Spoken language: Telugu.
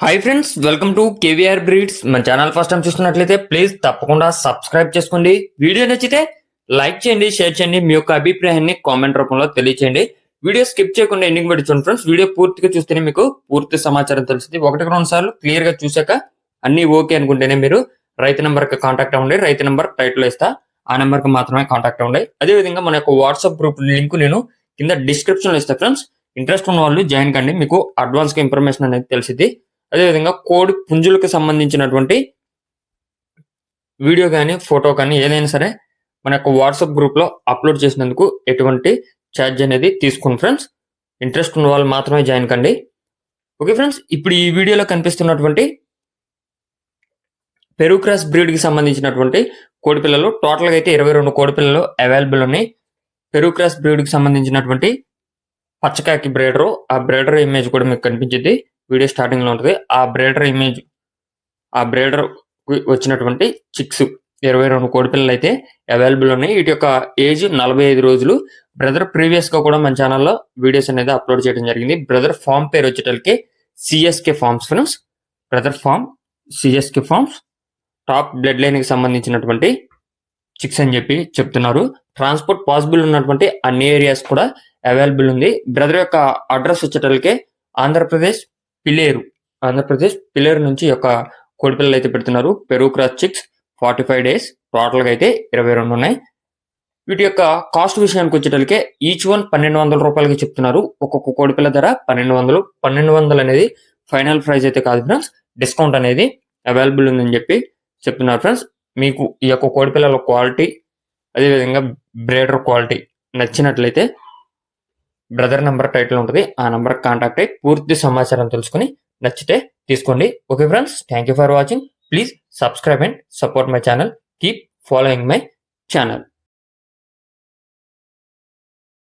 Hi friends, welcome to KVR breeds. మన ఛానల్ ఫస్ట్ టైం చూస్తున్నట్లయితే ప్లీజ్ తప్పకుండా సబ్స్క్రైబ్ చేసుకోండి. వీడియో నచ్చితే లైక్ చేయండి, షేర్ చేయండి, మీ యొక్క అభిప్రాయాన్ని కామెంట్ రూపంలో తెలియచేయండి. వీడియో స్కిప్ చేయకుండా ఎండింగ్ పెట్టి చూడండి ఫ్రెండ్స్. వీడియో పూర్తిగా చూస్తేనే మీకు పూర్తి సమాచారం తెలుస్తుంది. ఒకటికి రెండు సార్లు క్లియర్ గా చూసాక అన్ని ఓకే అనుకుంటేనే మీరు రైతు నెంబర్ కి కాంటాక్ట్ అవ్వండి. రైతు నెంబర్ టైటిల్ ఇస్తా, ఆ నెంబర్ కి మాత్రమే కాంటాక్ట్ అవ్వండి. అదే విధంగా మన యొక్క వాట్సాప్ గ్రూప్ లింక్ నేను కింద డిస్క్రిప్షన్ లో ఇస్తాను ఫ్రెండ్స్. ఇంట్రెస్ట్ ఉన్న వాళ్ళు జాయిన్ కండి, మీకు అడ్వాన్స్ గా ఇన్ఫర్మేషన్ అనేది తెలిసింది. అదేవిధంగా కోడి పుంజులకు సంబంధించినటువంటి వీడియో కానీ ఫోటో కానీ ఏదైనా సరే మన యొక్క వాట్సాప్ గ్రూప్ లో అప్లోడ్ చేసినందుకు ఎటువంటి ఛార్జ్ అనేది తీసుకోండి ఫ్రెండ్స్. ఇంట్రెస్ట్ ఉన్న వాళ్ళు మాత్రమే జాయిన్ కండి. ఓకే ఫ్రెండ్స్, ఇప్పుడు ఈ వీడియోలో కనిపిస్తున్నటువంటి పెరూ క్రాస్ బ్రీడ్ కి సంబంధించినటువంటి కోడి పిల్లలు టోటల్ గా అయితే 22 కోడి పిల్లలు అవైలబుల్ ఉన్నాయి. పెరూ క్రాస్ బ్రీడ్ కి సంబంధించినటువంటి పచ్చకాకి బ్రీడర్, ఆ బ్రీడర్ ఇమేజ్ కూడా మీకు కనిపించింది వీడియో స్టార్టింగ్ లో ఉంటుంది. ఆ బ్రీడర్ ఇమేజ్, ఆ బ్రీడర్ వచ్చినటువంటి చిక్స్ 22 కోడి పిల్లలు అయితే అవైలబుల్ ఉన్నాయి. వీటి యొక్క ఏజ్ 45 రోజులు. బ్రదర్ ప్రీవియస్ గా కూడా మన ఛానల్లో వీడియోస్ అనేది అప్లోడ్ చేయడం జరిగింది. బ్రదర్ ఫామ్ పేరు వచ్చేటలకి CSK farms friends. Brother farm CSK farms top blood line కి సంబంధించినటువంటి చిక్స్ అని చెప్పి చెప్తున్నారు. ట్రాన్స్పోర్ట్ పాసిబుల్ ఉన్నటువంటి అన్ని ఏరియాస్ కూడా అవైలబుల్ ఉంది. బ్రదర్ యొక్క అడ్రస్ వచ్చేటలకే ఆంధ్రప్రదేశ్ పిలేరు నుంచి యొక్క కోడిపిల్లలు అయితే పెడుతున్నారు. Peru cross chicks 45 days, total గా అయితే 22 ఉన్నాయి. వీటి యొక్క కాస్ట్ విషయానికి వచ్చేటలకే ఈచ్ వన్ 1200 రూపాయలకి చెప్తున్నారు. ఒక్కొక్క కోడిపిల్ల ధర 1200 అనేది ఫైనల్ ప్రైస్ అయితే కాదు ఫ్రెండ్స్. డిస్కౌంట్ అనేది అవైలబుల్ ఉందని చెప్పి చెప్తున్నారు ఫ్రెండ్స్. మీకు ఈ యొక్క కోడిపిల్లల క్వాలిటీ, అదేవిధంగా బ్రీడర్ క్వాలిటీ నచ్చినట్లయితే బ్రదర్ నెంబర్ టైటిల్ ఉంటుంది, ఆ నెంబర్ కాంటాక్ట్ అయ్యి పూర్తి సమాచారం తెలుసుకుని నచ్చితే తీసుకోండి. Okay friends, thank you for watching. Please subscribe and support my channel. Keep following my channel.